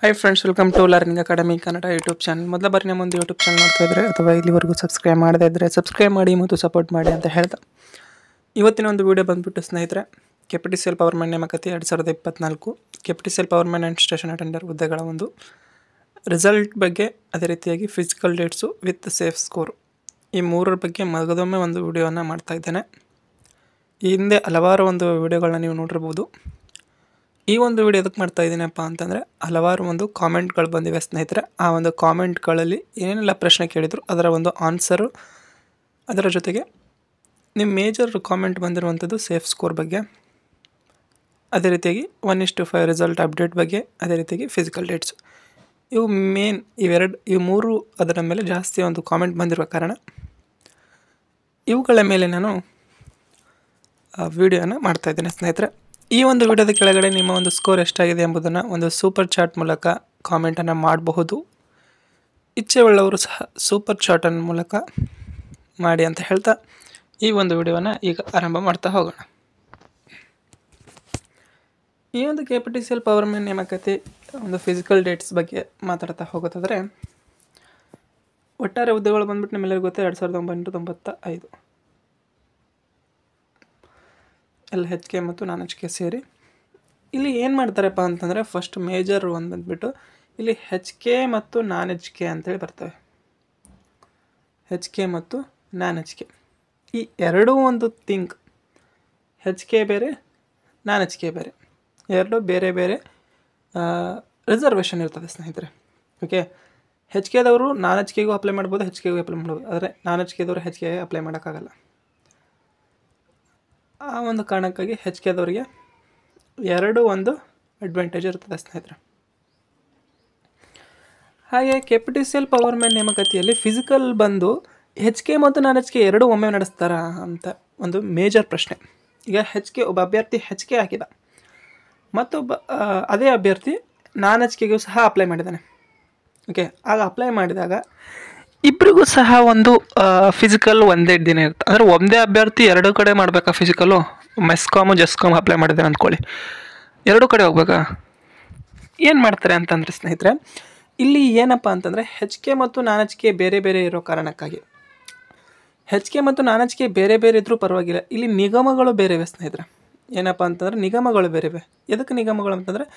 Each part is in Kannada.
Hi friends, welcome to learning academy Kannada YouTube channel. ಮೊದಲ ಬಾರಿ ನಮ್ಮೊಂದು ಯೂಟ್ಯೂಬ್ ಚಾನಲ್ ನೋಡ್ತಾ ಇದ್ದರೆ ಅಥವಾ ಇಲ್ಲಿವರೆಗೂ ಸಬ್ಸ್ಕ್ರೈಬ್ ಮಾಡದೇ ಇದ್ದರೆ ಸಬ್ಸ್ಕ್ರೈಬ್ ಮಾಡಿ ಮತ್ತು ಸಪೋರ್ಟ್ ಮಾಡಿ ಅಂತ ಹೇಳ್ತಾ ಇವತ್ತಿನ ಒಂದು ವಿಡಿಯೋ ಬಂದುಬಿಟ್ಟು ಸ್ನೇಹಿತರೆ, ಕೆಪಿಟಿಸಿಎಲ್ ಪವರ್ಮ್ಯಾನ್ ನೇಮಕಾತಿ 2024 KPTCL powerman and station attender ಹುದ್ದೆಗಳ ಒಂದು ರಿಸಲ್ಟ್ ಬಗ್ಗೆ, ಅದೇ ರೀತಿಯಾಗಿ physical dates with safe score, ಈ ಮೂರರ ಬಗ್ಗೆ ಮಗದೊಮ್ಮೆ ಒಂದು ವಿಡಿಯೋನ ಮಾಡ್ತಾ ಇದ್ದೇನೆ. ಈ ಹಿಂದೆ ಹಲವಾರು ಒಂದು ವಿಡಿಯೋಗಳನ್ನ ನೀವು ನೋಡಿರ್ಬೋದು. ಈ ಒಂದು ವಿಡಿಯೋ ಎದಕ್ಕೆ ಮಾಡ್ತಾ ಇದ್ದೀನಪ್ಪ ಅಂತಂದರೆ, ಹಲವಾರು ಒಂದು ಕಾಮೆಂಟ್ಗಳು ಬಂದಿವೆ ಸ್ನೇಹಿತರೆ. ಆ ಒಂದು ಕಾಮೆಂಟ್ಗಳಲ್ಲಿ ಏನೆಲ್ಲ ಪ್ರಶ್ನೆ ಕೇಳಿದರು ಅದರ ಒಂದು ಆನ್ಸರು, ಅದರ ಜೊತೆಗೆ ನಿಮ್ಮ ಮೇಜರ್ ಕಾಮೆಂಟ್ ಬಂದಿರುವಂಥದ್ದು ಸೇಫ್ ಸ್ಕೋರ್ ಬಗ್ಗೆ, ಅದೇ ರೀತಿಯಾಗಿ 1:5 ರಿಸಲ್ಟ್ ಅಪ್ಡೇಟ್ ಬಗ್ಗೆ, ಅದೇ ರೀತಿಯಾಗಿ ಫಿಸಿಕಲ್ ಡೇಟ್ಸ್. ಇವು ಮೇನ್, ಇವು ಮೂರು ಅದರ ಮೇಲೆ ಜಾಸ್ತಿ ಒಂದು ಕಾಮೆಂಟ್ ಬಂದಿರುವ ಕಾರಣ ಇವುಗಳ ಮೇಲೆ ನಾನು ವಿಡಿಯೋನ ಮಾಡ್ತಾಯಿದ್ದೇನೆ ಸ್ನೇಹಿತರೆ. ಈ ಒಂದು ವಿಡಿಯೋದ ಕೆಳಗಡೆ ನಿಮ್ಮ ಒಂದು ಸ್ಕೋರ್ ಎಷ್ಟಾಗಿದೆ ಎಂಬುದನ್ನು ಒಂದು ಸೂಪರ್ ಚಾಟ್ ಮೂಲಕ ಕಾಮೆಂಟನ್ನು ಮಾಡಬಹುದು. ಇಚ್ಛೆಯುಳ್ಳವರು ಸಹ ಸೂಪರ್ ಚಾಟನ್ನು ಮೂಲಕ ಮಾಡಿ ಅಂತ ಹೇಳ್ತಾ ಈ ಒಂದು ವಿಡಿಯೋನ ಈಗ ಆರಂಭ ಮಾಡ್ತಾ ಹೋಗೋಣ. ಈ ಒಂದು ಕೆಪಿಟಿಸಿಎಲ್ ಪವರ್ಮ್ಯಾನ್ ನೇಮಕಾತಿ ಒಂದು ಫಿಸಿಕಲ್ ಡೇಟ್ಸ್ ಬಗ್ಗೆ ಮಾತಾಡ್ತಾ ಹೋಗೋದಾದರೆ, ಒಟ್ಟಾರೆ ಹುದ್ದೆಗಳು ಬಂದ್ಬಿಟ್ಟು ನಿಮ್ಮೆಲ್ಲರಿಗೂ ಗೊತ್ತೇ 2995 ಎಲ್ಲ HK ಮತ್ತು ನಾನ್ HK ಸೇರಿ. ಇಲ್ಲಿ ಏನು ಮಾಡ್ತಾರಪ್ಪ ಅಂತಂದರೆ, ಫಸ್ಟ್ ಮೇಜರ್ ಒಂದು ಬಂದುಬಿಟ್ಟು ಇಲ್ಲಿ HK ಮತ್ತು ನಾನ್ HK ಅಂತೇಳಿ ಬರ್ತವೆ. HK ಮತ್ತು ನಾನ್ HK ಈ ಎರಡೂ ಒಂದು ಥಿಂಕ್, HK ಬೇರೆ ನಾನ್ HK ಬೇರೆ, ಎರಡು ಬೇರೆ ಬೇರೆ ರಿಸರ್ವೇಷನ್ ಇರ್ತದೆ ಸ್ನೇಹಿತರೆ. ಓಕೆ, HKದವರು ನಾನ್ HKಗೂ ಅಪ್ಲೈ ಮಾಡ್ಬೋದು, HKಗೂ ಅಪ್ಲೈ ಮಾಡ್ಬೋದು. ಆದರೆ ನಾನ್ HKದವರು HKಗೆ ಅಪ್ಲೈ ಮಾಡೋಕ್ಕಾಗಲ್ಲ. ಆ ಒಂದು ಕಾರಣಕ್ಕಾಗಿ HKದವರಿಗೆ ಎರಡು ಒಂದು ಅಡ್ವಾಂಟೇಜ್ ಇರ್ತದೆ ಸ್ನೇಹಿತರೆ. ಹಾಗೆ ಕೆಪಿಟಿಸಿಎಲ್ ಪವರ್ಮ್ಯಾನ್ ನೇಮಕಾತಿಯಲ್ಲಿ ಫಿಸಿಕಲ್ ಬಂದು HK ಮತ್ತು ನಾನ್ HK ಎರಡೂ ಒಮ್ಮೆ ನಡೆಸ್ತಾರಾ ಅಂತ ಒಂದು ಮೇಜರ್ ಪ್ರಶ್ನೆ. ಈಗ ಒಬ್ಬ ಅಭ್ಯರ್ಥಿ HK ಹಾಕಿದ, ಮತ್ತೊಬ್ಬ ಅದೇ ಅಭ್ಯರ್ಥಿ ನಾನ್ HKಗೂ ಸಹ ಅಪ್ಲೈ ಮಾಡಿದ್ದಾನೆ. ಓಕೆ, ಆಗ ಅಪ್ಲೈ ಮಾಡಿದಾಗ ಇಬ್ಬರಿಗೂ ಸಹ ಒಂದು ಫಿಸಿಕಲ್ ಒಂದೇ ದಿನ ಇರುತ್ತೆ. ಅಂದರೆ ಒಂದೇ ಅಭ್ಯರ್ಥಿ ಎರಡೂ ಕಡೆ ಮಾಡಬೇಕಾ ಫಿಸಿಕಲ್ಲು? ಮೆಸ್ಕಾಮು ಜೆಸ್ಕಾಮ್ ಅಪ್ಲೈ ಮಾಡಿದ್ದಾನೆ ಅಂದ್ಕೊಳ್ಳಿ, ಎರಡೂ ಕಡೆ ಹೋಗ್ಬೇಕಾ? ಏನು ಮಾಡ್ತಾರೆ ಅಂತಂದರೆ ಸ್ನೇಹಿತರೆ, ಇಲ್ಲಿ ಏನಪ್ಪ ಅಂತಂದರೆ HK ಮತ್ತು ನಾನ್ HK ಬೇರೆ ಬೇರೆ ಇರೋ ಕಾರಣಕ್ಕಾಗಿ, HK ಮತ್ತು ನಾನ್ HK ಬೇರೆ ಬೇರೆ ಇದ್ದರೂ ಪರವಾಗಿಲ್ಲ, ಇಲ್ಲಿ ನಿಗಮಗಳು ಬೇರೆವೆ ಸ್ನೇಹಿತರೆ. ಏನಪ್ಪ ಅಂತಂದರೆ ನಿಗಮಗಳು ಬೇರೆವೆ. ಎದಕ್ಕೆ ನಿಗಮಗಳು ಅಂತಂದರೆ,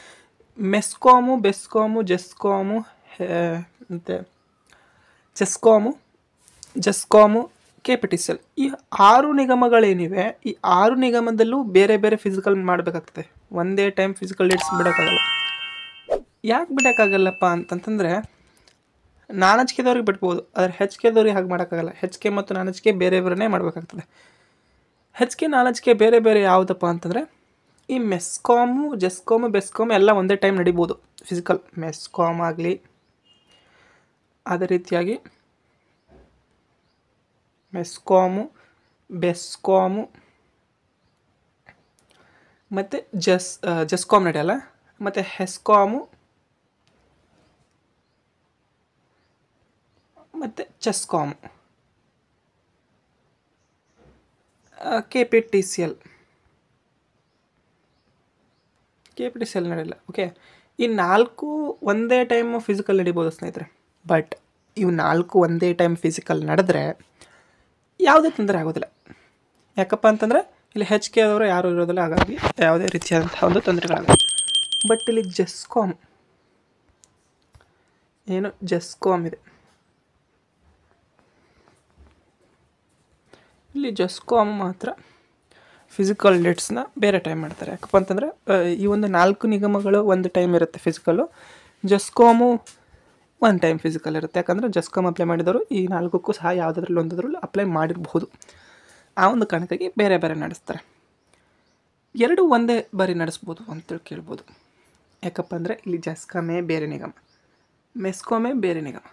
ಮೆಸ್ಕಾಮು, ಬೆಸ್ಕಾಮು, ಜೆಸ್ಕಾಮು ಮತ್ತು ಜೆಸ್ಕಾಮು, ಕೆಪಿಟಿಸಿಎಲ್, ಈ 6 ನಿಗಮಗಳೇನಿವೆ, ಈ 6 ನಿಗಮದಲ್ಲೂ ಬೇರೆ ಬೇರೆ ಫಿಸಿಕಲ್ ಮಾಡಬೇಕಾಗ್ತದೆ. ಒಂದೇ ಟೈಮ್ ಫಿಸಿಕಲ್ ಡೇಟ್ಸ್ ಬಿಡೋಕ್ಕಾಗಲ್ಲ. ಯಾಕೆ ಬಿಡೋಕ್ಕಾಗಲ್ಲಪ್ಪ ಅಂತಂತಂದರೆ, ನಾನ್ HKದವ್ರಿಗೆ ಬಿಡ್ಬೋದು, ಆದರೆ HKದವ್ರಿಗೆ ಹಾಗೆ ಮಾಡೋಕ್ಕಾಗಲ್ಲ. HK ಮತ್ತು ನಾನ್ HK ಬೇರೆ ಬೇರೆನೇ ಮಾಡಬೇಕಾಗ್ತದೆ. HK ನಾನ್ HK ಬೇರೆ ಬೇರೆ ಯಾವುದಪ್ಪ ಅಂತಂದರೆ, ಈ ಮೆಸ್ಕಾಮು, ಜೆಸ್ಕಾಮು, ಬೆಸ್ಕಾಮು ಎಲ್ಲ ಒಂದೇ ಟೈಮ್ ನಡಿಬೋದು ಫಿಸಿಕಲ್. ಮೆಸ್ಕಾಮ್ ಆಗಲಿ, ಅದೇ ರೀತಿಯಾಗಿ ಮೆಸ್ಕಾಮು, ಬೆಸ್ಕಾಮು ಮತ್ತು ಜೆಸ್ಕಾಮ್ ನಡೆಯಲ್ಲ, ಮತ್ತು ಹೆಸ್ಕಾಮು ಮತ್ತು ಚೆಸ್ಕಾಮು, ಕೆಪಿಟಿಸಿಎಲ್ ನಡೆಯಲ್ಲ. ಓಕೆ, ಈ 4 ಒಂದೇ ಟೈಮ್ ಫಿಸಿಕಲ್ ನಡಿಬೋದು ಸ್ನೇಹಿತರೆ. ಬಟ್ ಇವು 4 ಒಂದೇ ಟೈಮ್ ಫಿಸಿಕಲ್ ನಡೆದ್ರೆ ಯಾವುದೇ ತೊಂದರೆ ಆಗೋದಿಲ್ಲ. ಯಾಕಪ್ಪ ಅಂತಂದರೆ ಇಲ್ಲಿ HKದವರು ಯಾರೂ ಇರೋದಿಲ್ಲ, ಹಾಗಾಗಿ ಯಾವುದೇ ರೀತಿಯಾದಂಥ ಒಂದು ತೊಂದರೆಗಳಾಗಲ್ಲ. ಬಟ್ ಇಲ್ಲಿ ಜೆಸ್ಕಾಮ್ ಇದೆ. ಇಲ್ಲಿ ಜೆಸ್ಕಾಮ್ ಮಾತ್ರ ಫಿಸಿಕಲ್ ಡೇಟ್ಸ್ನ ಬೇರೆ ಟೈಮ್ ಮಾಡ್ತಾರೆ. ಯಾಕಪ್ಪ ಅಂತಂದರೆ ಈ ಒಂದು 4 ನಿಗಮಗಳು ಒಂದು ಟೈಮ್ ಇರುತ್ತೆ ಫಿಸಿಕಲ್ಲು, ಜೆಸ್ಕಾಮು ಒಂದು ಟೈಮ್ ಫಿಸಿಕಲ್ ಇರುತ್ತೆ. ಯಾಕಂದರೆ ಜೆಸ್ಕಾಮ್ ಅಪ್ಲೈ ಮಾಡಿದವರು ಈ 4ಕ್ಕೂ ಸಹ ಯಾವುದಾದ್ರಲ್ಲಿ ಒಂದರಲ್ಲಿ ಅಪ್ಲೈ ಮಾಡಿರಬಹುದು. ಆ ಒಂದು ಕಾರಣಕ್ಕಾಗಿ ಬೇರೆ ಬೇರೆ ನಡೆಸ್ತಾರೆ. ಎರಡೂ ಒಂದೇ ಬಾರಿ ನಡೆಸ್ಬೋದು ಅಂತೇಳಿ ಕೇಳ್ಬೋದು. ಯಾಕಪ್ಪ ಅಂದರೆ ಇಲ್ಲಿ ಜೆಸ್ಕಾಮೇ ಬೇರೆ ನಿಗಮ, ಮೆಸ್ಕಾಮೇ ಬೇರೆ ನಿಗಮ.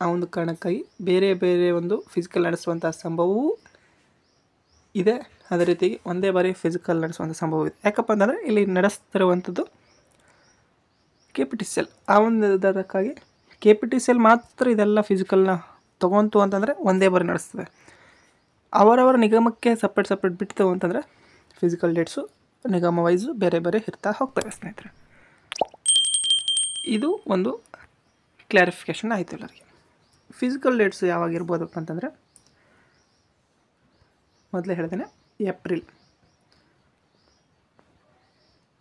ಆ ಒಂದು ಕಾರಣಕ್ಕಾಗಿ ಬೇರೆ ಬೇರೆ ಒಂದು ಫಿಸಿಕಲ್ ನಡೆಸುವಂಥ ಸಂಭವವೂ ಇದೆ. ಅದೇ ರೀತಿಯಾಗಿ ಒಂದೇ ಬಾರಿ ಫಿಸಿಕಲ್ ನಡೆಸುವಂಥ ಸಂಭವ ಇದೆ. ಯಾಕಪ್ಪ ಅಂತಂದರೆ ಇಲ್ಲಿ ನಡೆಸ್ತಿರುವಂಥದ್ದು ಕೆಪಿಟಿಸಿಎಲ್. ಆ ಒಂದು ಇದಕ್ಕಾಗಿ ಕೆಪಿಟಿಸಿಎಲ್ ಮಾತ್ರ ಇದೆಲ್ಲ ಫಿಸಿಕಲ್ನ ತೊಗೊಂತು ಅಂತಂದರೆ ಒಂದೇ ಬಾರಿ ನಡೆಸ್ತದೆ. ಅವರವರ ನಿಗಮಕ್ಕೆ ಸಪ್ರೇಟ್ ಬಿಡ್ತೇವೆ ಅಂತಂದರೆ ಫಿಸಿಕಲ್ ಡೇಟ್ಸು ನಿಗಮ ವೈಸು ಬೇರೆ ಬೇರೆ ಇರ್ತಾ ಹೋಗ್ತವೆ ಸ್ನೇಹಿತರೆ. ಇದು ಒಂದು ಕ್ಲಾರಿಫಿಕೇಷನ್ ಆಯಿತು ಎಲ್ಲರಿಗೆ. ಫಿಸಿಕಲ್ ಡೇಟ್ಸ್ ಯಾವಾಗಿರ್ಬೋದಪ್ಪ ಅಂತಂದರೆ ಮೊದಲೇ ಹೇಳ್ತೇನೆ,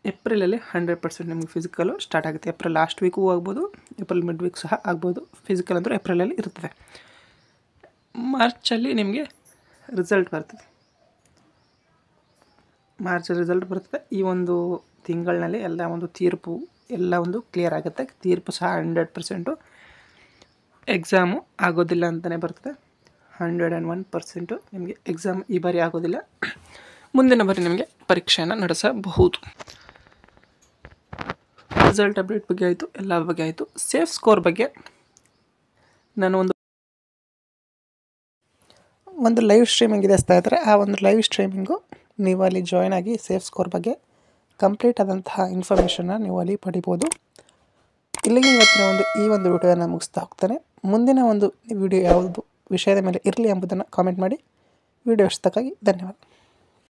ಏಪ್ರಿಲಲ್ಲಿ 100% ನಿಮಗೆ ಫಿಸಿಕಲು ಸ್ಟಾರ್ಟ್ ಆಗುತ್ತೆ. ಏಪ್ರಿಲ್ ಲಾಸ್ಟ್ ವೀಕು ಆಗ್ಬೋದು, ಏಪ್ರಿಲ್ ಮಿಡ್ ವೀಕ್ ಸಹ ಆಗ್ಬೋದು. ಫಿಸಿಕಲ್ ಅಂದರೆ ಏಪ್ರಿಲಲ್ಲಿ ಇರ್ತದೆ. ಮಾರ್ಚಲ್ಲಿ ನಿಮಗೆ ರಿಸಲ್ಟ್ ಬರ್ತದೆ. ರಿಸಲ್ಟ್ ಬರ್ತದೆ. ಈ ಒಂದು ತಿಂಗಳಿನಲ್ಲಿ ಎಲ್ಲ ಒಂದು ತೀರ್ಪು ಎಲ್ಲ ಒಂದು ಕ್ಲಿಯರ್ ಆಗುತ್ತೆ. ತೀರ್ಪು ಸಹ 100%. ಎಕ್ಸಾಮು ಆಗೋದಿಲ್ಲ ಅಂತಲೇ ಬರ್ತದೆ. 101% ನಿಮಗೆ ಎಕ್ಸಾಮ್ ಈ ಬಾರಿ ಆಗೋದಿಲ್ಲ, ಮುಂದಿನ ಬಾರಿ ನಿಮಗೆ ಪರೀಕ್ಷೆಯನ್ನು ನಡೆಸಬಹುದು. ರಿಸಲ್ಟ್ ಅಪ್ಡೇಟ್ ಬಗ್ಗೆ ಆಯಿತು, ಎಲ್ಲ ಬಗ್ಗೆ ಆಯಿತು. ಸೇಫ್ ಸ್ಕೋರ್ ಬಗ್ಗೆ ನಾನು ಒಂದು ಲೈವ್ ಸ್ಟ್ರೀಮಿಂಗ್ ಇದೆ ಸ್ನೇಹಿತರೆ. ಆ ಒಂದು ಲೈವ್ ಸ್ಟ್ರೀಮಿಂಗು ನೀವು ಅಲ್ಲಿ ಜಾಯ್ನ್ ಆಗಿ ಸೇಫ್ ಸ್ಕೋರ್ ಬಗ್ಗೆ ಕಂಪ್ಲೀಟ್ ಆದಂತಹ ಇನ್ಫಾರ್ಮೇಷನ್ನ ನೀವು ಅಲ್ಲಿ ಪಡಿಬೋದು. ಇಲ್ಲಿಗೆ ಈ ಒಂದು ವಿಡಿಯೋನ ಮುಗಿಸ್ತಾ ಹೋಗ್ತಾನೆ. ಮುಂದಿನ ಒಂದು ವಿಡಿಯೋ ಯಾವುದು ವಿಷಯದ ಮೇಲೆ ಇರಲಿ ಎಂಬುದನ್ನು ಕಾಮೆಂಟ್ ಮಾಡಿ. ವಿಡಿಯೋ ಇಷ್ಟಕ್ಕಾಗಿ ಧನ್ಯವಾದ.